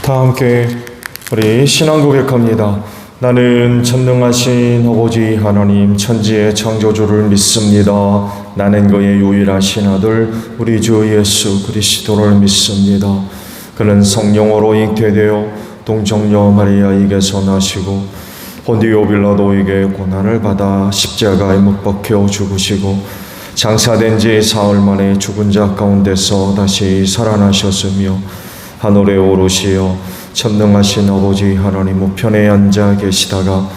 다 함께 우리 신앙 고백합니다. 나는 전능하신 아버지 하나님 천지의 창조주를 믿습니다. 나는 그의 유일하신 아들 우리 주 예수 그리스도를 믿습니다. 그는 성령으로 잉태되어 동정녀 마리아에게서 나시고 본디오 빌라도에게 고난을 받아 십자가에 못 박혀 죽으시고 장사된 지 사흘 만에 죽은 자 가운데서 다시 살아나셨으며 하늘에 오르시어 전능하신 아버지 하나님 우편에 앉아 계시다가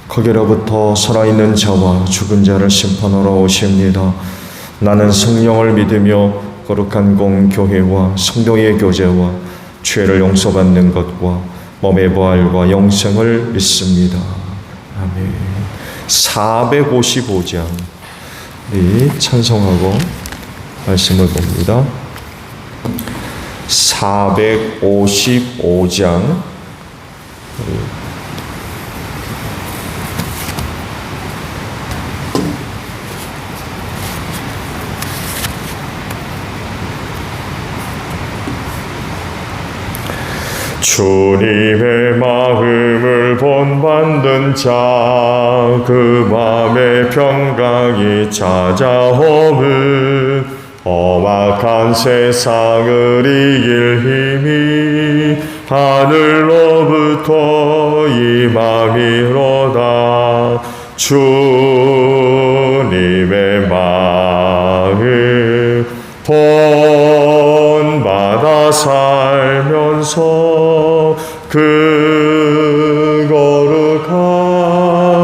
거기로부터 살아있는 자와 죽은 자를 심판하러 오십니다. 나는 성령을 믿으며 거룩한 공교회와 성도의 교제와 죄를 용서받는 것과 몸의 부활과 영생을 믿습니다. 아멘. 455장 찬송하고 말씀을 봅니다. 455장 주님의 마음을 본받는 자 그 맘에 평강이 찾아오면 험악한 세상을 이길 힘이 하늘로부터 임함이로다. 주님의 마음 본받아 살면서 그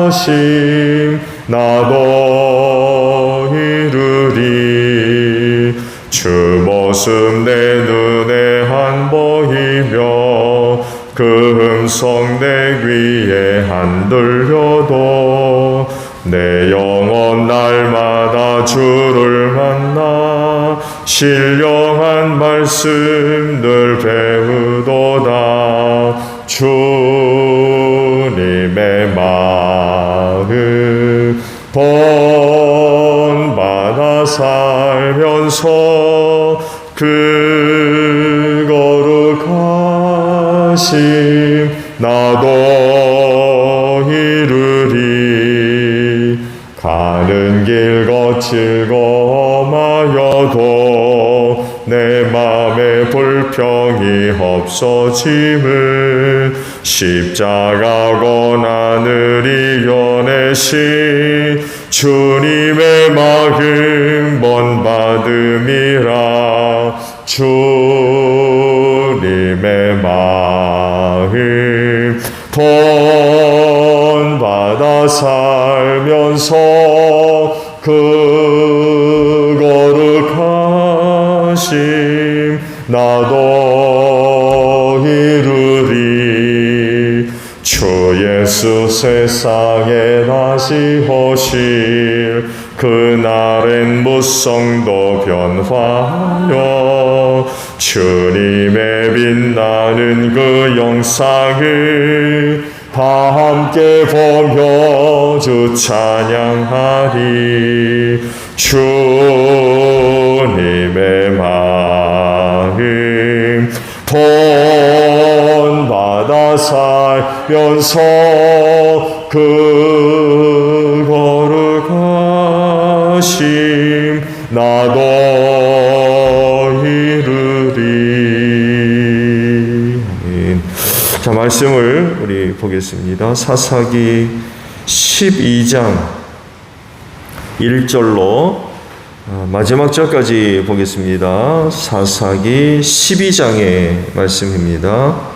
거룩하심 나도 이루리. 주 모습 내 눈에 안 보이며 그 음성 내 귀에 안 들려도 내 영혼 날마다 주를 만나 신령한 말씀 늘 배우도다. 주님의 마음 본받아 살면서 그 거룩하심 나도 이루리. 가는 길 거칠고 험하여도 내 맘에 불평이 없어짐을 십자가 고난을 이겨내신 주님의 마음 본받음이라. 주님의 마음 본받아 살면서 그 거룩하심 나도 이루리. 주 예수 세상에 다시 오실 그날엔 무성도 변화하여 주님의 빛나는 그 영상을 다 함께 보며 주 찬양하리. 주님의 마음 본받아 살면서 그 거룩하심 나도 이루리. 아멘. 자, 말씀을 우리 보겠습니다. 사사기 12장 1절로 마지막 절까지 보겠습니다. 사사기 12장의 말씀입니다.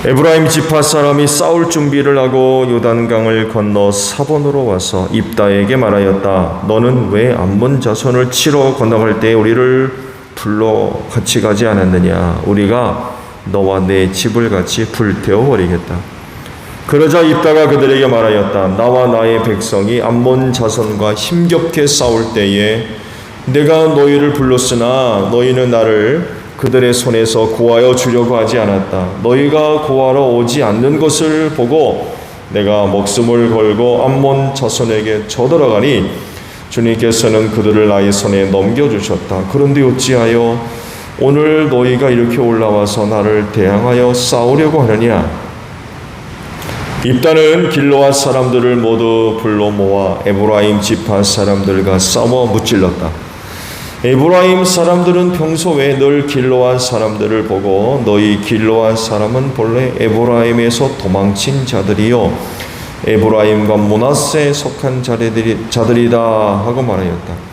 에브라임 지파 사람이 싸울 준비를 하고 요단강을 건너 사본으로 와서 입다에게 말하였다. 너는 왜 암몬 자손을 치러 건너갈 때 우리를 불러 같이 가지 않았느냐? 우리가 너와 내 집을 같이 불태워 버리겠다. 그러자 입다가 그들에게 말하였다. 나와 나의 백성이 암몬 자손과 힘겹게 싸울 때에 내가 너희를 불렀으나 너희는 나를 그들의 손에서 구하여 주려고 하지 않았다. 너희가 구하러 오지 않는 것을 보고 내가 목숨을 걸고 암몬 자손에게 쳐들어가니 주님께서는 그들을 나의 손에 넘겨주셨다. 그런데 어찌하여 오늘 너희가 이렇게 올라와서 나를 대항하여 싸우려고 하느냐? 입다는 길르앗 사람들을 모두 불러 모아 에브라임 지파 사람들과 싸워 무찔렀다. 에브라임 사람들은 평소에 늘 길르앗 사람들을 보고 너희 길르앗 사람은 본래 에브라임에서 도망친 자들이요 에브라임과 므낫세에 속한 자들이다 하고 말하였다.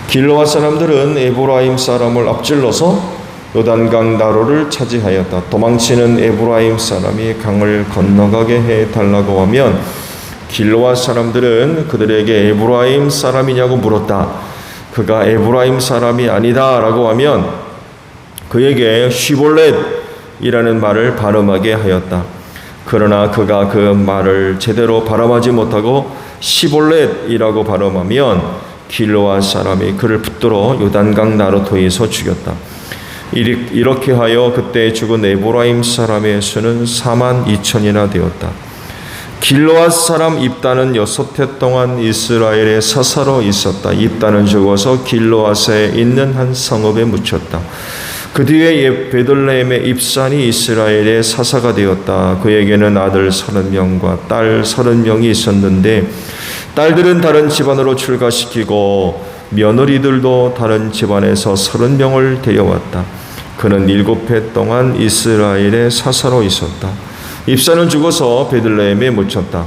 길르앗 사람들은 에브라임 사람을 앞질러서 요단강 나루를 차지하였다. 도망치는 에브라임 사람이 강을 건너가게 해달라고 하면 길르앗 사람들은 그들에게 에브라임 사람이냐고 물었다. 그가 에브라임 사람이 아니다 라고 하면 그에게 시볼렛이라는 말을 발음하게 하였다. 그러나 그가 그 말을 제대로 발음하지 못하고 시볼렛이라고 발음하면 길르앗 사람이 그를 붙들어 요단강 나루터에서 죽였다. 이렇게 하여 그때 죽은 에브라임 사람의 수는 42,000이나 되었다. 길르앗 사람 입다는 6해 동안 이스라엘에 사사로 있었다. 입다는 죽어서 길르앗에 있는 한 성읍에 묻혔다. 그 뒤에 베들레헴의 입산이 이스라엘의 사사가 되었다. 그에게는 아들 30명과 딸 30명이 있었는데 딸들은 다른 집안으로 출가시키고 며느리들도 다른 집안에서 30명을 데려왔다. 그는 7해 동안 이스라엘의 사사로 있었다. 입사는 죽어서 베들레헴에 묻혔다.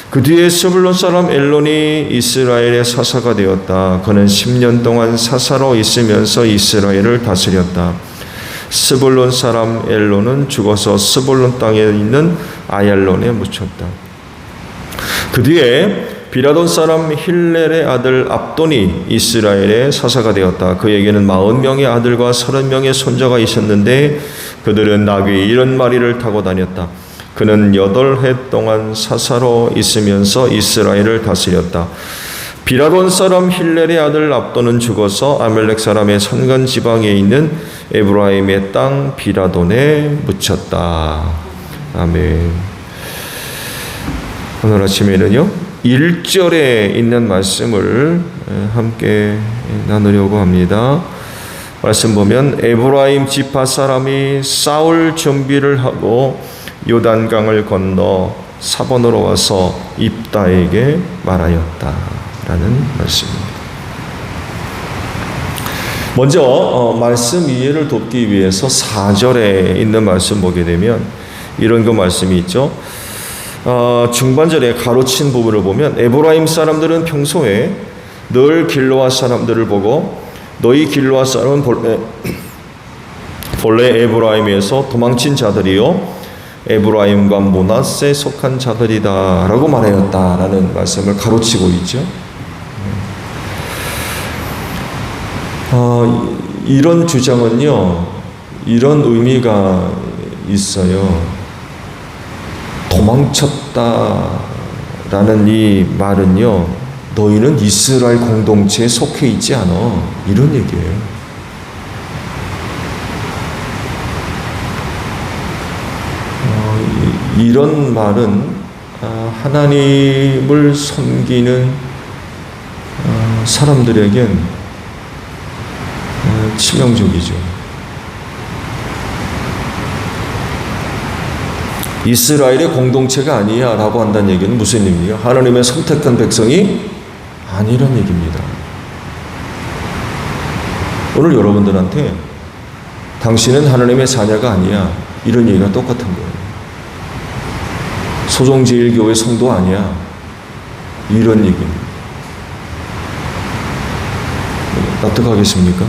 그 뒤에 스불론 사람 엘론이 이스라엘의 사사가 되었다. 그는 10년 동안 사사로 있으면서 이스라엘을 다스렸다. 스불론 사람 엘론은 죽어서 스불론 땅에 있는 아얄론에 묻혔다. 그 뒤에 비라돈 사람 힐렐의 아들 압돈이 이스라엘의 사사가 되었다. 그에게는 40명의 아들과 30명의 손자가 있었는데 그들은 나귀 70마리를 타고 다녔다. 그는 8해 동안 사사로 있으면서 이스라엘을 다스렸다. 비라돈 사람 힐렐의 아들 압돈은 죽어서 아멜렉 사람의 산간 지방에 있는 에브라임의 땅 비라돈에 묻혔다. 아멘. 오늘 아침에는요 1절에 있는 말씀을 함께 나누려고 합니다. 말씀 보면 에브라임 지파 사람이 싸울 준비를 하고 요단강을 건너 사본으로 와서 입다에게 말하였다 라는 말씀입니다. 먼저 말씀 이해를 돕기 위해서 4절에 있는 말씀 보게 되면 이런 그 말씀이 있죠. 중반절에 가로친 부분을 보면 에브라임 사람들은 평소에 늘 길르앗 사람들을 보고 너희 길르앗 사람은 본래 에브라임에서 도망친 자들이요 에브라임과 므낫세에 속한 자들이다 라고 말하였다라는 말씀을 가로치고 있죠. 이런 주장은요 이런 의미가 있어요. 도망쳤다라는 이 말은요 너희는 이스라엘 공동체에 속해 있지 않아 이런 얘기예요. 이런 말은 하나님을 섬기는 사람들에겐 치명적이죠. 이스라엘의 공동체가 아니야 라고 한다는 얘기는 무슨 의미예요? 하나님의 선택한 백성이 아니란 얘기입니다. 오늘 여러분들한테 당신은 하나님의 자녀가 아니야 이런 얘기가 똑같은 거예요. 소종제일교회 성도 아니야 이런 얘기입니다. 납득하겠습니까?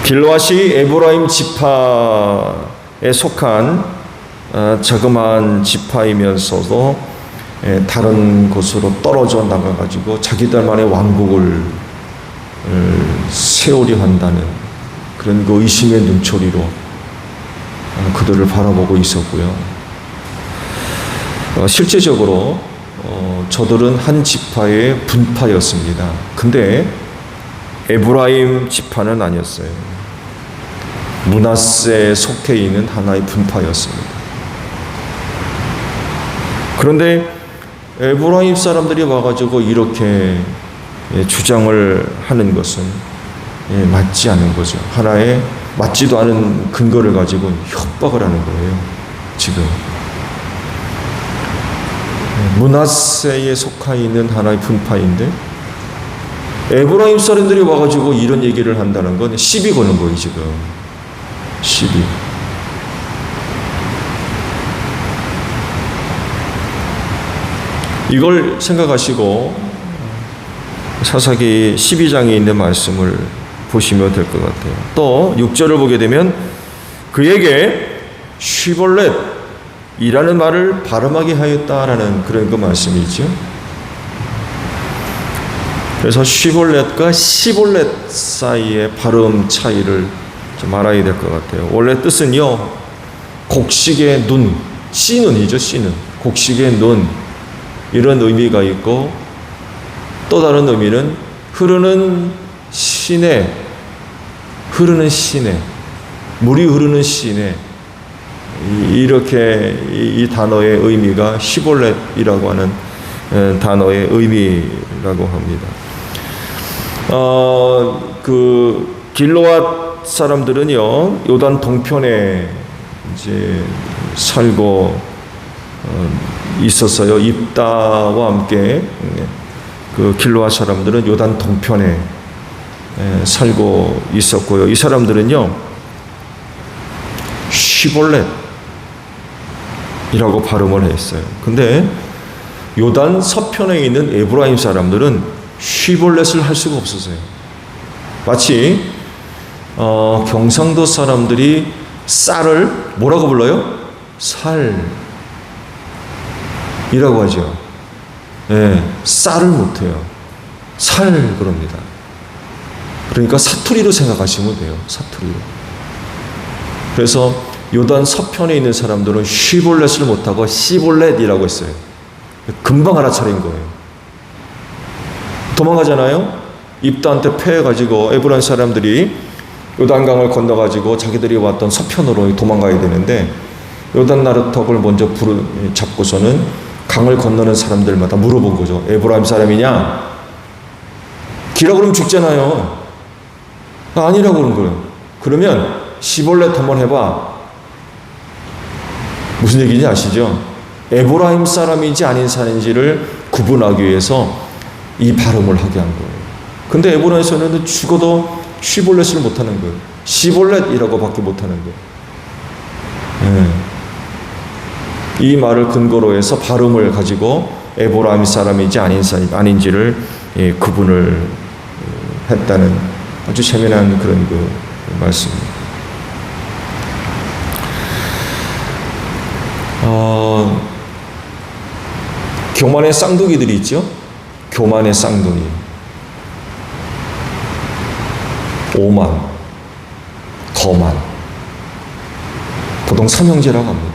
길르앗이 에브라임 지파에 속한 자그마한 지파이면서도 다른 곳으로 떨어져 나가가지고 자기들만의 왕국을 세우려 한다는 그런 그 의심의 눈초리로 그들을 바라보고 있었고요. 실제적으로 저들은 한 지파의 분파였습니다. 근데 에브라임 지파는 아니었어요. 므낫세에 속해 있는 하나의 분파였습니다. 그런데 에브라임 사람들이 와가지고 이렇게 주장을 하는 것은 맞지 않은 거죠. 하나의 맞지도 않은 근거를 가지고 협박을 하는 거예요. 지금 므낫세에 속하 있는 하나의 분파인데 에브라임 사람들이 와가지고 이런 얘기를 한다는 건 시비 거는 거예요. 지금 시비. 이걸 생각하시고 사사기 12장에 있는 말씀을 보시면 될 것 같아요. 또 6절을 보게 되면 그에게 쉬볼렛이라는 말을 발음하게 하였다라는 그런 그 말씀이 있죠. 그래서 쉬볼렛과 시볼렛 사이의 발음 차이를 좀 알아야 될 것 같아요. 원래 뜻은요, 곡식의 눈, 씨눈이죠, 씨눈. 곡식의 눈, 이런 의미가 있고, 또 다른 의미는 흐르는 시내, 물이 흐르는 시내, 이렇게 이 단어의 의미가 시볼렛이라고 하는 단어의 의미라고 합니다. 그 길르앗 사람들은요, 요단 동편에 이제 살고 있었어요. 입다와 함께 그 길르앗 사람들은 요단 동편에 살고 있었고요. 이 사람들은요, 시볼렛이라고 발음을 했어요. 근데 요단 서편에 있는 에브라임 사람들은 시볼렛을 할 수가 없었어요. 마치 경상도 사람들이 쌀을 뭐라고 불러요? 살이라고 하죠. 쌀을 못해요. 살 그럽니다. 그러니까 사투리로 생각하시면 돼요. 사투리로. 그래서 요단 서편에 있는 사람들은 시볼렛을 못하고 시볼렛이라고 했어요. 금방 알아차린 거예요. 도망가잖아요. 입다한테 패해가지고 에브라임 사람들이 요단강을 건너가지고 자기들이 왔던 서편으로 도망가야 되는데 요단 나루턱을 먼저 잡고서는 강을 건너는 사람들마다 물어본 거죠. 에브라임 사람이냐? 기라 그러면 죽잖아요. 아니라고 그런 거예요. 그러면 시볼렛 한번 해봐. 무슨 얘기인지 아시죠? 에브라임 사람인지 아닌 사람인지를 구분하기 위해서 이 발음을 하게 한 거예요. 근데 에브라임에서는 죽어도 시볼렛을 못하는 거예요. 시볼렛이라고 밖에 못하는 거예요. 이 말을 근거로 해서 발음을 가지고 에브라임 사람인지 아닌지를 구분을 했다는 아주 재미난 그런 그 말씀입니다. 교만의 쌍둥이들이 있죠. 교만의 쌍둥이. 오만, 거만. 보통 삼형제라고 합니다.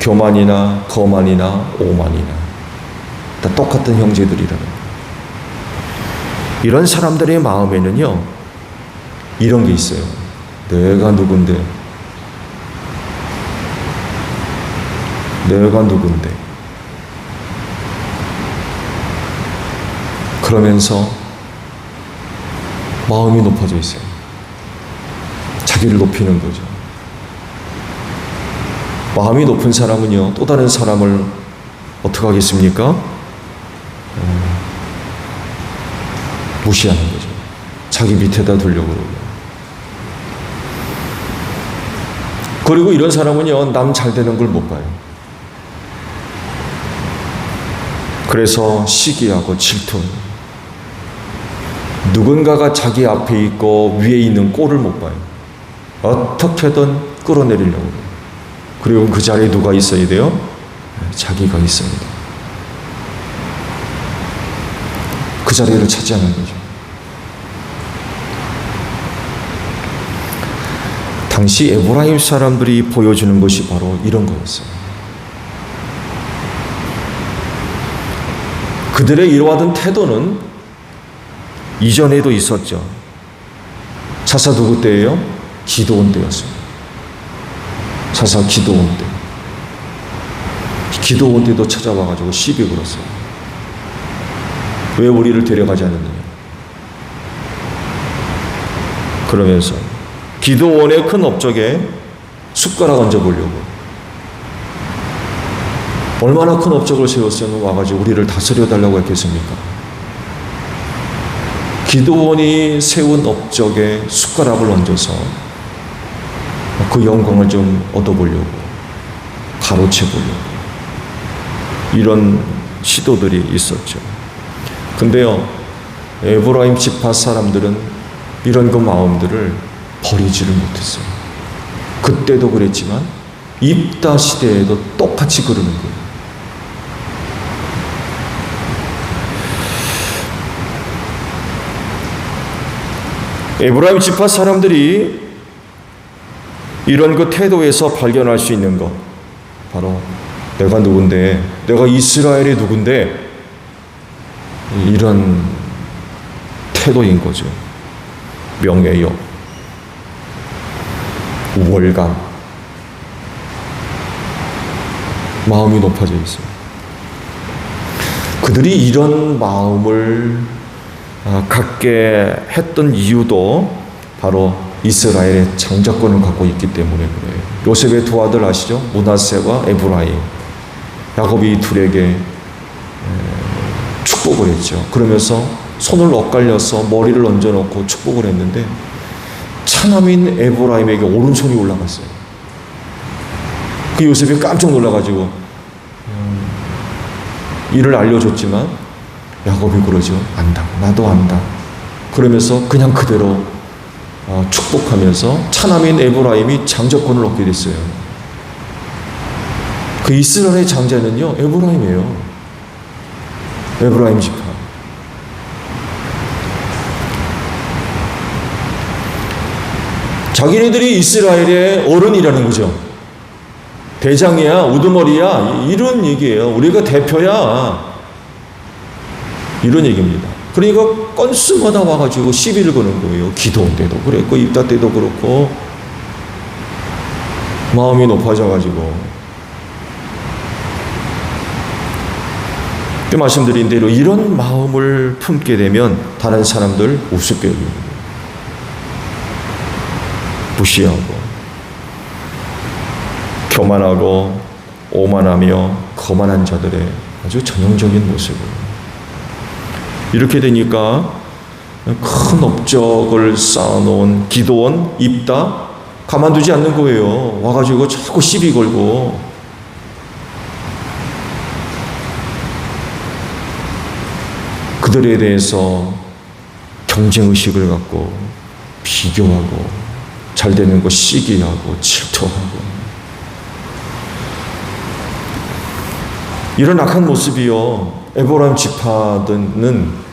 교만이나 거만이나 오만이나 다 똑같은 형제들이라는 거예요. 이런 사람들의 마음에는요, 이런 게 있어요. 내가 누군데? 그러면서 마음이 높아져 있어요. 자기를 높이는 거죠. 마음이 높은 사람은요, 또 다른 사람을 어떻게 하겠습니까? 무시하는 거죠. 자기 밑에다 두려고 그러고. 그리고 이런 사람은요, 남 잘 되는 걸 못 봐요. 그래서 시기하고 질투. 누군가가 자기 앞에 있고 위에 있는 꼴을 못 봐요. 어떻게든 끌어내리려고 해요. 그리고 그 자리에 누가 있어야 돼요? 자기가 있어야 돼요. 그 자리를 차지하는 거죠. 당시 에브라임 사람들이 보여주는 것이 바로 이런 거였어요. 그들의 이러하던 태도는 이전에도 있었죠. 사사 누구 때예요? 기드온 때였습니다. 사사 기드온 때. 기드온 때도 찾아와가지고 시비 걸었어요. 왜 우리를 데려가지 않느냐. 그러면서 기드온의 큰 업적에 숟가락 얹어보려고. 얼마나 큰 업적을 세웠으면 와가지고 우리를 다스려달라고 했겠습니까? 기드온이 세운 업적에 숟가락을 얹어서 그 영광을 좀 얻어보려고, 가로채보려고, 이런 시도들이 있었죠. 근데요, 에브라임 지파 사람들은 이런 그 마음들을 버리지를 못했어요. 그때도 그랬지만 입다 시대에도 똑같이 그러는 거예요. 에브라임 지파 사람들이 이런 그 태도에서 발견할 수 있는 것, 바로 내가 누군데, 내가 이스라엘이 누군데, 이런 태도인 거죠. 명예욕, 우월감, 마음이 높아져 있어요. 그들이 이런 마음을 갖게 했던 이유도 바로 이스라엘의 장자권을 갖고 있기 때문에 그래요. 요셉의 두 아들 아시죠? 므낫세와 에브라임. 야곱이 이 둘에게 축복을 했죠. 그러면서 손을 엇갈려서 머리를 얹어놓고 축복을 했는데 차남인 에브라임에게 오른손이 올라갔어요. 그 요셉이 깜짝 놀라가지고 이를 알려줬지만 야곱이 그러죠. 안다. 나도 안다. 그러면서 그냥 그대로 축복하면서 차남인 에브라임이 장자권을 얻게 됐어요. 그 이스라엘의 장자는요, 에브라임이에요. 에브라임 지파. 자기네들이 이스라엘의 어른이라는 거죠. 대장이야, 우두머리야, 이런 얘기예요. 우리가 대표야. 이런 얘기입니다. 그러니까 건수마다 와가지고 시비를 거는 거예요. 기도원 때도 그랬고, 입다 때도 그렇고, 마음이 높아져가지고. 말씀드린 대로 이런 마음을 품게 되면 다른 사람들 우습게 여기고, 무시하고, 교만하고, 오만하며 거만한 자들의 아주 전형적인 모습을. 이렇게 되니까 큰 업적을 쌓아놓은 기드온, 입다 가만두지 않는 거예요. 와가지고 자꾸 시비 걸고. 그들에 대해서 경쟁의식을 갖고 비교하고 잘 되는 거 시기하고 질투하고. 이런 악한 모습이요, 에브라임 지파들은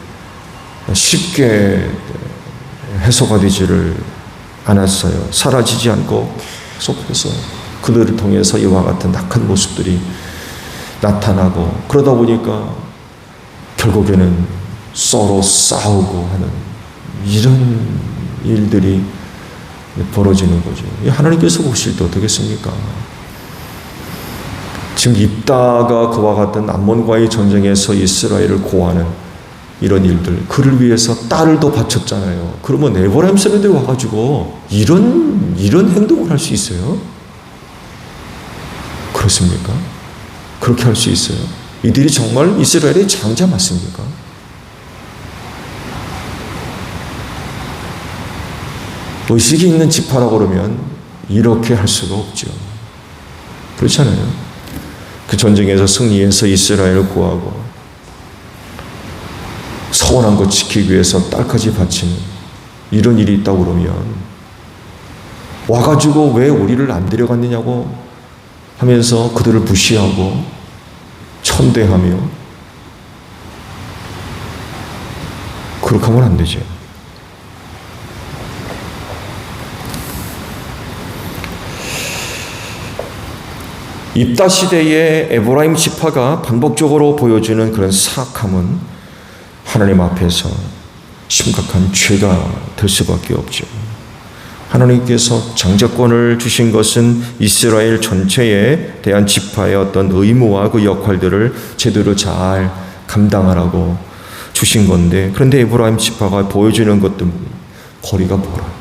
쉽게 해소가 되지를 않았어요. 사라지지 않고 계속해서 그들을 통해서 이와 같은 악한 모습들이 나타나고, 그러다 보니까 결국에는 서로 싸우고 하는 이런 일들이 벌어지는 거죠. 하나님께서 보실 때 어떻겠습니까? 지금 입다가 그와 같은 암몬과의 전쟁에서 이스라엘을 고하는 이런 일들, 그를 위해서 딸을 더 바쳤잖아요. 그러면 에브라임 사람들이 와가지고 이런 행동을 할 수 있어요? 그렇습니까? 그렇게 할 수 있어요? 이들이 정말 이스라엘의 장자 맞습니까? 의식이 있는 지파라고 그러면 이렇게 할 수가 없죠. 그렇잖아요. 그 전쟁에서 승리해서 이스라엘을 구하고 서원한 것 지키기 위해서 딸까지 바치는 이런 일이 있다고 그러면 와가지고 왜 우리를 안 데려갔느냐고 하면서 그들을 무시하고 천대하며, 그렇게 하면 안 되죠. 입다 시대의 에브라임 지파가 반복적으로 보여주는 그런 사악함은 하나님 앞에서 심각한 죄가 될 수밖에 없죠. 하나님께서 장자권을 주신 것은 이스라엘 전체에 대한 지파의 어떤 의무와 그 역할들을 제대로 잘 감당하라고 주신 건데, 그런데 에브라임 지파가 보여주는 것도 거리가 멀어요.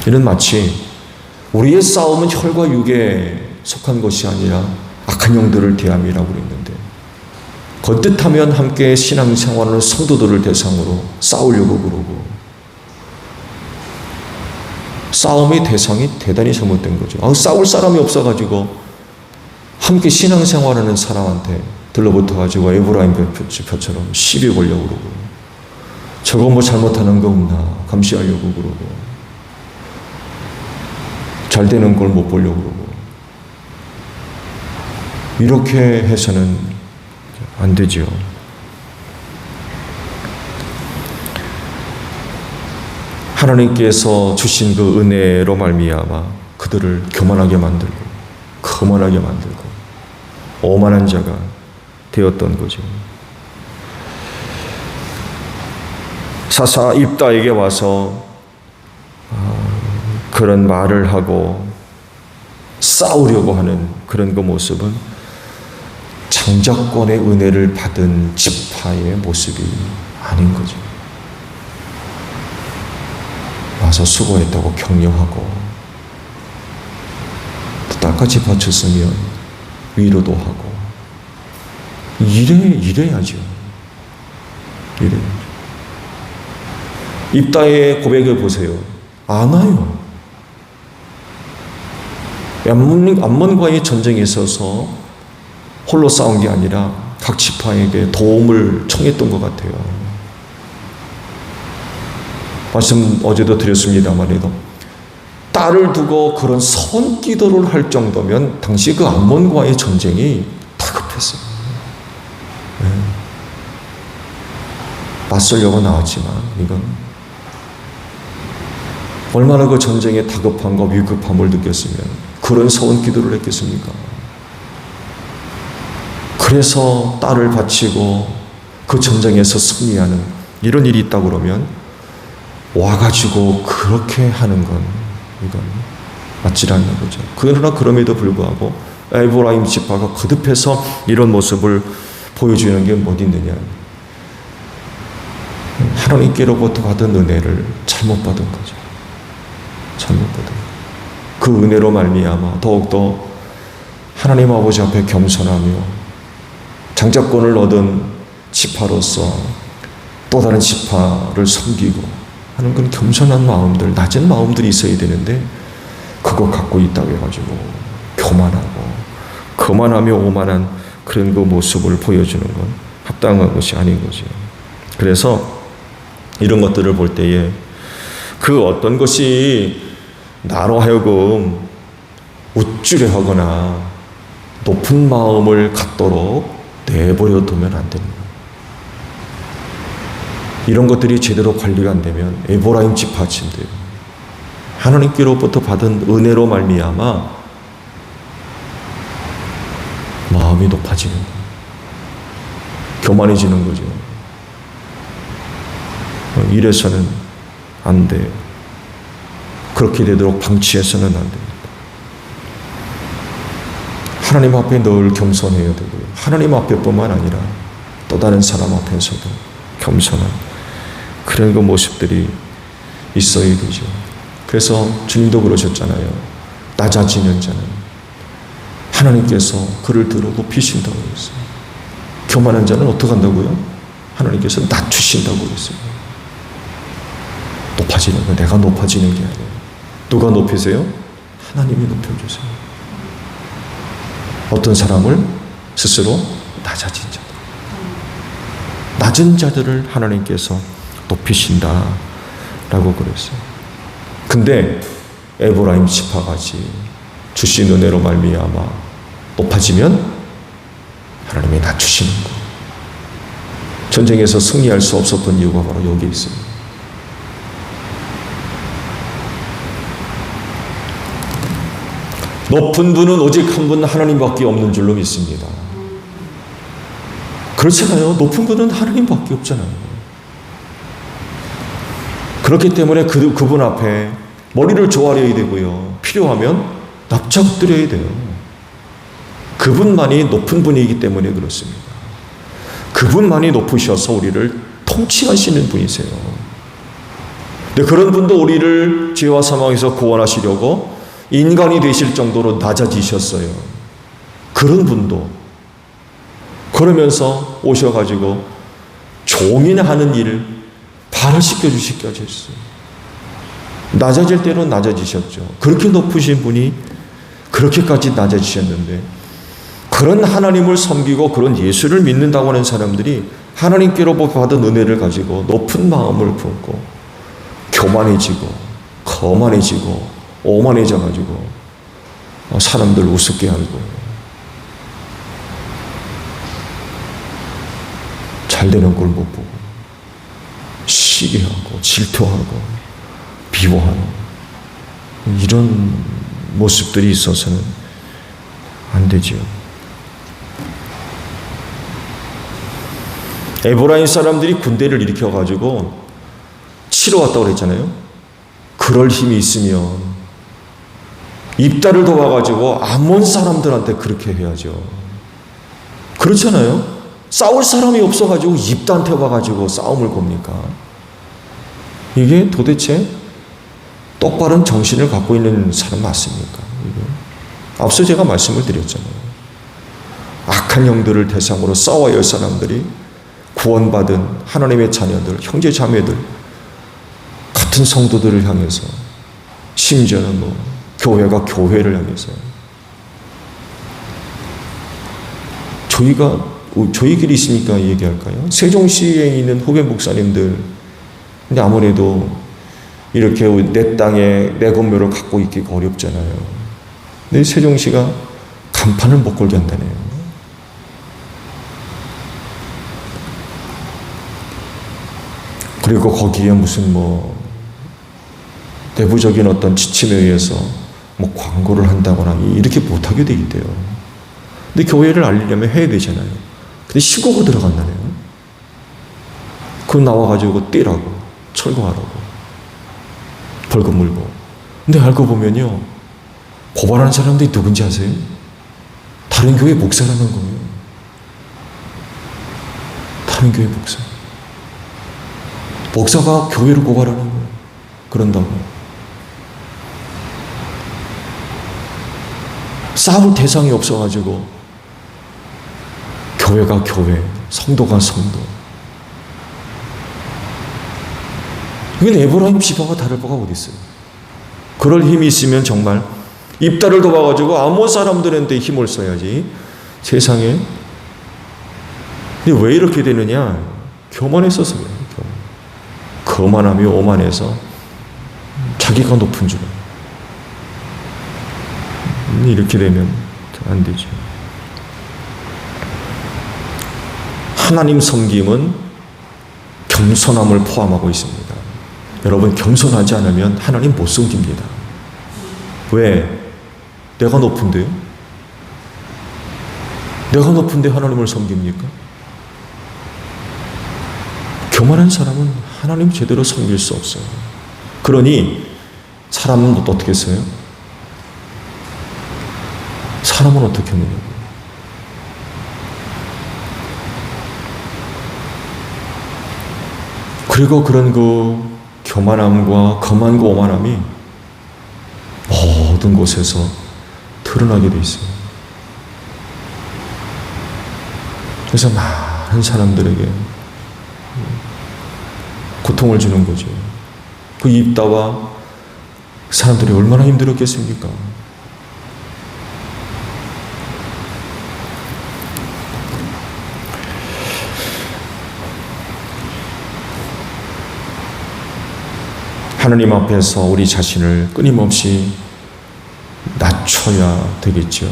이는 마치 우리의 싸움은 혈과 육에 속한 것이 아니라 악한 영들을 대함이라고 그랬는데, 거듭하면 함께 신앙생활하는 성도들을 대상으로 싸우려고 그러고, 싸움의 대상이 대단히 잘못된 거죠. 싸울 사람이 없어가지고 함께 신앙생활하는 사람한테 들러붙어가지고 에브라임 지파처럼 시비 걸려고 그러고, 저거 뭐 잘못하는 거 없나 감시하려고 그러고, 잘 되는 걸 못 보려고 그러고, 이렇게 해서는 안 되지요. 하나님께서 주신 그 은혜로 말미암아 그들을 교만하게 만들고 거만하게 만들고 오만한 자가 되었던 거죠. 사사 입다에게 와서 그런 말을 하고 싸우려고 하는 그런 그 모습은 장자권의 은혜를 받은 지파의 모습이 아닌 거죠. 와서 수고했다고 격려하고 또 땅까지 바쳤으면 위로도 하고, 이래야죠. 입다의 고백을 보세요. 안 와요. 암몬과의 전쟁에 있어서 홀로 싸운 게 아니라 각 지파에게 도움을 청했던 것 같아요. 말씀 어제도 드렸습니다만에도 딸을 두고 그런 선기도를 할 정도면 당시 그 암몬과의 전쟁이 다급했어요. 맞서려고 나왔지만 이건 얼마나 그 전쟁의 다급함과 위급함을 느꼈으면 그런 서원기도를 했겠습니까? 그래서 딸을 바치고 그 전쟁에서 승리하는 이런 일이 있다고 그러면 와가지고 그렇게 하는 건 이건 맞지 않는 거죠. 그러나 그럼에도 불구하고 에브라임 지파가 거듭해서 이런 모습을 보여주는 게 어디 있느냐. 하나님께로부터 받은 은혜를 잘못 받은 거죠. 잘못 받은 그 은혜로 말미암아 더욱더 하나님 아버지 앞에 겸손하며 장자권을 얻은 지파로서 또 다른 지파를 섬기고 하는 건 겸손한 마음들, 낮은 마음들이 있어야 되는데 그거 갖고 있다고 해가지고 교만하고 거만하며 오만한 그런 그 모습을 보여주는 건 합당한 것이 아닌 거죠. 그래서 이런 것들을 볼 때에 그 어떤 것이 나로 하여금 우쭐해 하거나 높은 마음을 갖도록 내버려 두면 안 됩니다. 이런 것들이 제대로 관리가 안 되면 에브라임 지파친들 하나님께로부터 받은 은혜로 말미암아 마음이 높아지는 거예요. 교만해지는 거죠. 이래서는 안 돼요. 그렇게 되도록 방치해서는 안 됩니다. 하나님 앞에 늘 겸손해야 되고요. 하나님 앞에뿐만 아니라 또 다른 사람 앞에서도 겸손한 그런 그 모습들이 있어야 되죠. 그래서 주님도 그러셨잖아요. 낮아지는 자는 하나님께서 그를 들어 높이신다고 그랬어요. 교만한 자는 어떻게 한다고요? 하나님께서 낮추신다고 그랬어요. 높아지는 거, 내가 높아지는 게 아니에요. 누가 높이세요? 하나님이 높여주세요. 어떤 사람을 스스로 낮아진 자들, 낮은 자들을 하나님께서 높이신다라고 그랬어요. 근데 에브라임 지파같이 주신 은혜로 말미암아 높아지면 하나님이 낮추시는 거. 전쟁에서 승리할 수 없었던 이유가 바로 여기 있습니다. 높은 분은 오직 한 분 하나님밖에 없는 줄로 믿습니다. 그렇잖아요. 높은 분은 하나님밖에 없잖아요. 그렇기 때문에 그분 앞에 머리를 조아려야 되고요. 필요하면 납작 엎드려야 돼요. 그분만이 높은 분이기 때문에 그렇습니다. 그분만이 높으셔서 우리를 통치하시는 분이세요. 근데 그런 분도 우리를 죄와 사망에서 구원하시려고 인간이 되실 정도로 낮아지셨어요. 그런 분도 그러면서 오셔가지고 종이나 하는 일을 발화시켜 주시기까지 했어요. 낮아질 대로 낮아지셨죠. 그렇게 높으신 분이 그렇게까지 낮아지셨는데 그런 하나님을 섬기고 그런 예수를 믿는다고 하는 사람들이 하나님께로부터 받은 은혜를 가지고 높은 마음을 품고 교만해지고 거만해지고 오만해져가지고 사람들 우습게 알고 잘 되는 걸 못 보고 시기하고 질투하고 비호하는 이런 모습들이 있어서는 안 되지요. 에브라임 사람들이 군대를 일으켜가지고 치러 왔다고 그랬잖아요. 그럴 힘이 있으면 입다를 도와가지고 암몬 사람들한테 그렇게 해야죠. 그렇잖아요. 싸울 사람이 없어가지고 입다한테 와가지고 싸움을 겁니까? 이게 도대체 똑바른 정신을 갖고 있는 사람 맞습니까? 앞서 제가 말씀을 드렸잖아요. 악한 영들을 대상으로 싸워야 할 사람들이 구원받은 하나님의 자녀들, 형제 자매들, 같은 성도들을 향해서 심지어는 교회가 교회를 향해서 저희끼리 있으니까 얘기할까요? 세종시에 있는 후배 목사님들, 근데 아무래도 이렇게 내 땅에 내 건물을 갖고 있기가 어렵잖아요. 근데 세종시가 간판을 못 걸게 한다네요. 그리고 거기에 무슨 내부적인 어떤 지침에 의해서 광고를 한다거나 이렇게 못하게 돼 있대요. 근데 교회를 알리려면 해야 되잖아요. 근데 신고가 들어간다네요. 그거 나와가지고 뛰라고, 철거하라고, 벌금 물고. 근데 알고 보면요, 고발하는 사람들이 누군지 아세요? 다른 교회 목사라는 거예요. 다른 교회 목사. 목사가 교회를 고발하는 거예요. 그런다고. 싸울 대상이 없어가지고 교회가 교회, 성도가 성도. 이건 에브라임 지파가 다를 바가 어디 있어요? 그럴 힘이 있으면 정말 입다를 도와가지고 아몬 사람들한테 힘을 써야지 세상에. 근데 왜 이렇게 되느냐? 교만했어서 그래요. 거만하며 오만해서 자기가 높은 줄 알아요. 이렇게 되면 안 되죠. 하나님 섬김은 겸손함을 포함하고 있습니다. 여러분, 겸손하지 않으면 하나님 못 섬깁니다. 왜? 내가 높은데요? 내가 높은데 하나님을 섬깁니까? 교만한 사람은 하나님 제대로 섬길 수 없어요. 그러니 사람은 어떻게 했어요? 사람은 어떻게 했느냐고요. 그리고 그런 교만함과 거만과 오만함이 모든 곳에서 드러나게 돼 있어요. 그래서 많은 사람들에게 고통을 주는 거죠. 그 입다와 사람들이 얼마나 힘들었겠습니까? 하나님 앞에서 우리 자신을 끊임없이 낮춰야 되겠죠.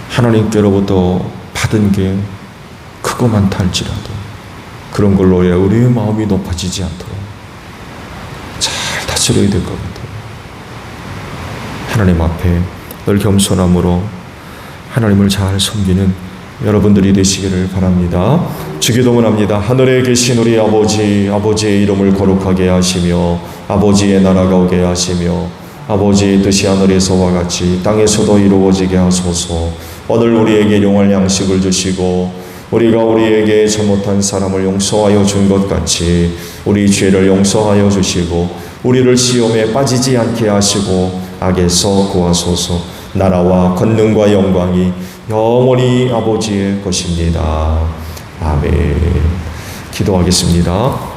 하나님께로부터 받은 게 크고 많다 할지라도 그런 걸로 우리의 마음이 높아지지 않도록 잘 다스려야 될 것 같아요. 하나님 앞에 늘 겸손함으로 하나님을 잘 섬기는 여러분들이 되시기를 바랍니다. 주기도문 합니다. 하늘에 계신 우리 아버지, 아버지의 이름을 거룩하게 하시며 아버지의 나라가 오게 하시며 아버지 뜻이 하늘에서와 같이 땅에서도 이루어지게 하소서. 오늘 우리에게 용할 양식을 주시고 우리가 우리에게 잘못한 사람을 용서하여 준 것 같이 우리 죄를 용서하여 주시고 우리를 시험에 빠지지 않게 하시고 악에서 구하소서. 나라와 권능과 영광이 영원히 아버지의 것입니다. 아멘. 기도하겠습니다.